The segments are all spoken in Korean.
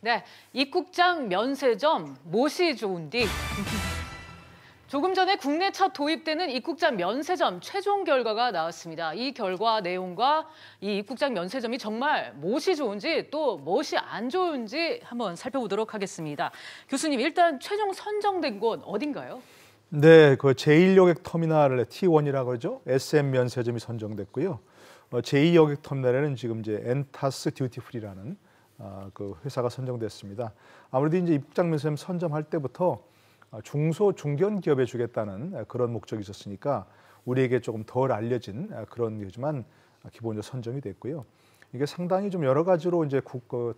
네, 입국장 면세점 무엇이 좋은디? 조금 전에 국내 첫 도입되는 입국장 면세점 최종 결과가 나왔습니다. 이 결과 내용과 이 입국장 면세점이 정말 무엇이 좋은지 또 무엇이 안 좋은지 한번 살펴보도록 하겠습니다. 교수님, 일단 최종 선정된 곳 어딘가요? 네, 그 제1여객터미널 T1이라고 그러죠. SM 면세점이 선정됐고요. 제2여객터미널에는 지금 이제 엔타스 듀티프리라는 그 회사가 선정됐습니다. 아무래도 이제 입국장 면세점 선점할 때부터 중소 중견 기업에 주겠다는 그런 목적이 있었으니까 우리에게 조금 덜 알려진 그런 거지만 기본적으로 선정이 됐고요. 이게 상당히 좀 여러 가지로 이제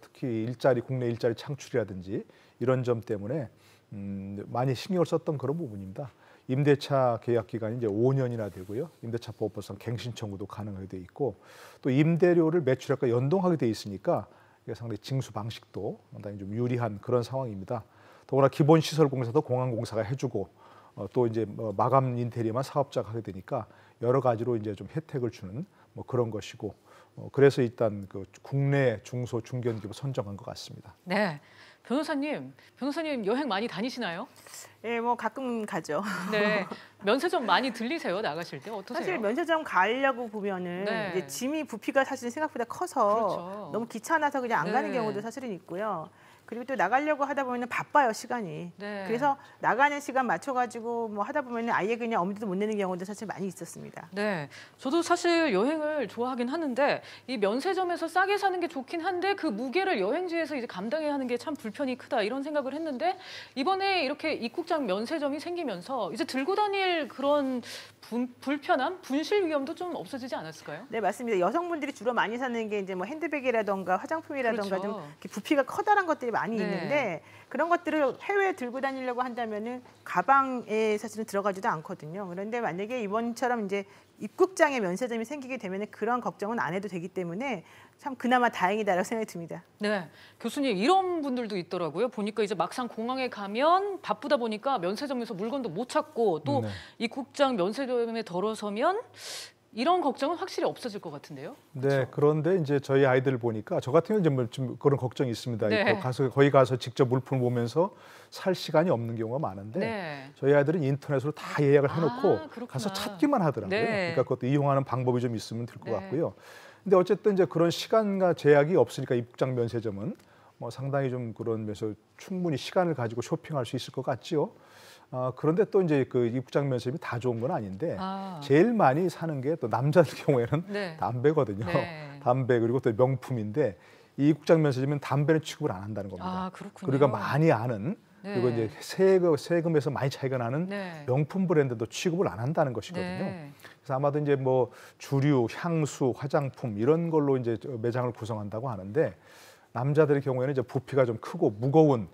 특히 국내 일자리 창출이라든지 이런 점 때문에 많이 신경을 썼던 그런 부분입니다. 임대차 계약 기간이 이제 5년이나 되고요. 임대차 보호법상 갱신 청구도 가능하게 돼 있고 또 임대료를 매출액과 연동하게 돼 있으니까 이게 상당히 징수 방식도 상당히 좀 유리한 그런 상황입니다. 더구나 기본시설공사도 공항공사가 해주고 또 이제 마감 인테리어만 사업자가 하게 되니까 여러 가지로 이제 좀 혜택을 주는 그런 것이고 그래서 일단 그 국내 중소 중견기업 선정한 것 같습니다. 네, 변호사님 여행 많이 다니시나요? 예, 뭐 가끔 가죠. 네, 면세점 많이 들리세요? 나가실 때 어떠세요? 사실 면세점 가려고 보면은 네. 이제 짐이 부피가 사실 생각보다 커서 그렇죠. 너무 귀찮아서 그냥 안 가는 네. 경우도 사실은 있고요. 그리고 또 나가려고 하다 보면 바빠요, 시간이. 네. 그래서 나가는 시간 맞춰가지고 뭐 하다 보면 아예 그냥 엄두도 못 내는 경우도 사실 많이 있었습니다. 네, 저도 사실 여행을 좋아하긴 하는데 이 면세점에서 싸게 사는 게 좋긴 한데 그 무게를 여행지에서 이제 감당해야 하는 게 참 불편이 크다 이런 생각을 했는데 이번에 이렇게 입국장 면세점이 생기면서 이제 들고 다닐 그런 불편함, 분실 위험도 좀 없어지지 않았을까요? 네, 맞습니다. 여성분들이 주로 많이 사는 게 이제 뭐 핸드백이라던가 화장품이라던가 그렇죠. 좀 이렇게 부피가 커다란 것들이 많이 네. 있는데 그런 것들을 해외에 들고 다니려고 한다면은 가방에 사실은 들어가지도 않거든요. 그런데 만약에 이번처럼 이제 입국장에 면세점이 생기게 되면 그런 걱정은 안 해도 되기 때문에 참 그나마 다행이다라고 생각이 듭니다. 네, 교수님 이런 분들도 있더라고요. 보니까 이제 막상 공항에 가면 바쁘다 보니까 면세점에서 물건도 못 찾고 또 네. 입국장 면세점에 들어서면 이런 걱정은 확실히 없어질 것 같은데요. 네, 그렇죠? 그런데 이제 저희 아이들 보니까 저 같은 경우는 좀 그런 걱정이 있습니다. 네. 거기 가서 직접 물품을 보면서 살 시간이 없는 경우가 많은데 네. 저희 아이들은 인터넷으로 다 예약을 해놓고 그렇구나. 가서 찾기만 하더라고요. 네. 그러니까 그것도 이용하는 방법이 좀 있으면 될 것 네. 같고요. 근데 어쨌든 이제 그런 시간과 제약이 없으니까 입국장 면세점은 뭐 상당히 좀 그런 면에서 충분히 시간을 가지고 쇼핑할 수 있을 것 같지요. 그런데 또 이제 그 입국장 면세점이 다 좋은 건 아닌데 제일 많이 사는 게 또 남자들 경우에는 네. 담배거든요. 네. 담배 그리고 또 명품인데 이 입국장 면세점은 담배는 취급을 안 한다는 겁니다. 그렇군요. 우리가 많이 아는 네. 그리고 이제 세금에서 많이 차이가 나는 네. 명품 브랜드도 취급을 안 한다는 것이거든요. 네. 그래서 아마도 이제 뭐 주류, 향수, 화장품 이런 걸로 이제 매장을 구성한다고 하는데 남자들의 경우에는 이제 부피가 좀 크고 무거운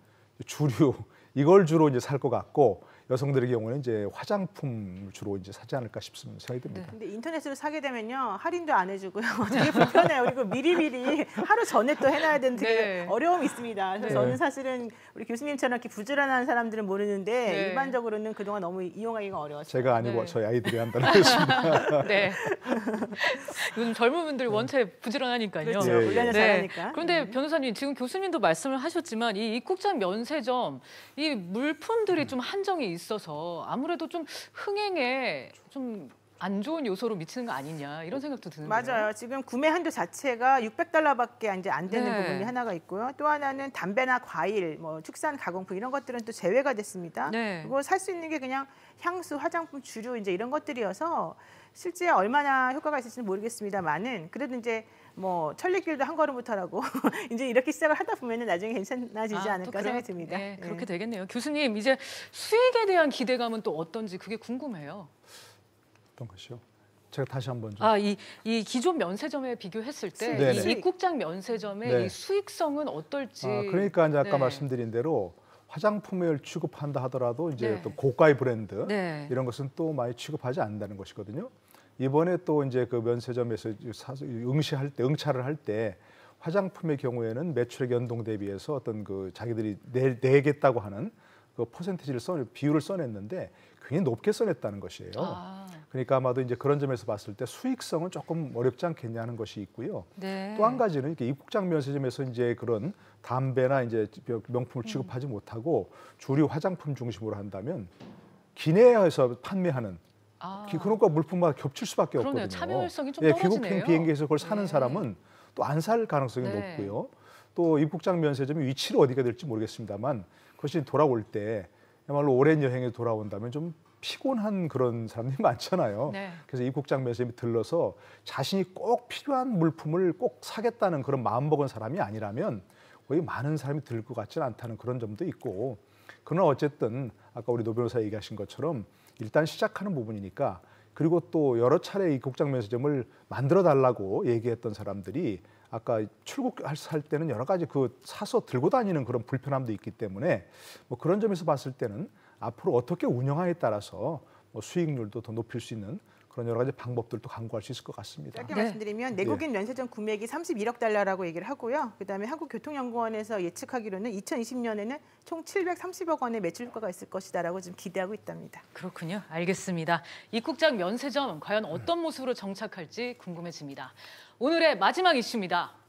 주류 이걸 주로 이제 살 것 같고 여성들의 경우는 이제 화장품 주로 이제 사지 않을까 싶은 생각이 듭니다. 근데 인터넷으로 사게 되면요 할인도 안 해주고요 되게 불편해요. 그리고 미리미리 하루 전에 또 해놔야 되는 되게 네. 어려움이 있습니다. 그래서 네. 저는 사실은 우리 교수님처럼 이렇게 부지런한 사람들은 모르는데 네. 일반적으로는 그동안 너무 이용하기가 어려웠어요. 제가 아니고 네. 저희 아이들이 한다는 것입니다. 네. 요즘 젊은 분들 원체 부지런하니까요. 그렇죠. 예, 예. 훈련을 잘하니까. 그런데 변호사님 지금 교수님도 말씀을 하셨지만 이 입국장 면세점 이 물품들이 좀 한정이 있어서 아무래도 좀 흥행에 좀 안 좋은 요소로 미치는 거 아니냐 이런 생각도 드는데요. 맞아요. 지금 구매 한도 자체가 $600밖에 이제 안 되는 네. 부분이 하나가 있고요. 또 하나는 담배나 과일, 뭐 축산 가공품 이런 것들은 또 제외가 됐습니다. 네. 그리고 살 수 있는 게 그냥 향수, 화장품, 주류 이제 이런 것들이어서 실제 얼마나 효과가 있을지는 모르겠습니다만은 그래도 이제 뭐 천리길도 한 걸음부터라고 이제 이렇게 시작을 하다 보면은 나중에 괜찮아지지 않을까 생각이 듭니다. 네, 그렇게 되겠네요. 교수님 이제 수익에 대한 기대감은 또 어떤지 그게 궁금해요. 어떤 것이요? 제가 다시 한번 좀. 이 기존 면세점에 비교했을 때 네네. 이 입국장 면세점의 네. 이 수익성은 어떨지. 그러니까 이제 아까 네. 말씀드린 대로 화장품을 취급한다 하더라도 이제 네. 또 고가의 브랜드 네. 이런 것은 또 많이 취급하지 않는다는 것이거든요. 이번에 또 이제 그 면세점에서 응차를 할 때 화장품의 경우에는 매출액 연동 대비해서 어떤 그 자기들이 내겠다고 하는 그 비율을 써냈는데 굉장히 높게 써냈다는 것이에요. 그러니까 아마도 이제 그런 점에서 봤을 때 수익성은 조금 어렵지 않겠냐는 것이 있고요. 네. 또 한 가지는 이렇게 입국장 면세점에서 이제 그런 담배나 이제 명품을 취급하지 못하고 주류 화장품 중심으로 한다면 기내에서 판매하는 그런 거 물품마다 겹칠 수밖에 그러네요. 없거든요. 참여율성이 좀 귀국행 떨어지네요. 비행기에서 그걸 사는 네. 사람은 또 안 살 가능성이 네. 높고요. 또 입국장 면세점이 위치를 어디가 될지 모르겠습니다만 그것이 돌아올 때야말로 오랜 여행에 돌아온다면 좀 피곤한 그런 사람들이 많잖아요. 네. 그래서 입국장 면세점이 들러서 자신이 꼭 필요한 물품을 꼭 사겠다는 그런 마음먹은 사람이 아니라면 거의 많은 사람이 들 것 같지는 않다는 그런 점도 있고, 그러나 어쨌든 아까 우리 노 변호사 얘기하신 것처럼 일단 시작하는 부분이니까, 그리고 또 여러 차례 입국장 면세점을 만들어 달라고 얘기했던 사람들이 아까 출국할 때는 여러 가지 사서 들고 다니는 그런 불편함도 있기 때문에 뭐 그런 점에서 봤을 때는 앞으로 어떻게 운영하에 따라서 뭐 수익률도 더 높일 수 있는 그런 여러 가지 방법들도 강구할 수 있을 것 같습니다. 짧게 네. 말씀드리면 내국인 면세점 구매액이 31억 달러라고 얘기를 하고요. 그다음에 한국교통연구원에서 예측하기로는 2020년에는 총 730억 원의 매출 효과가 있을 것이다라고 지금 기대하고 있답니다. 그렇군요. 알겠습니다. 입국장 면세점 과연 어떤 모습으로 정착할지 궁금해집니다. 오늘의 마지막 이슈입니다.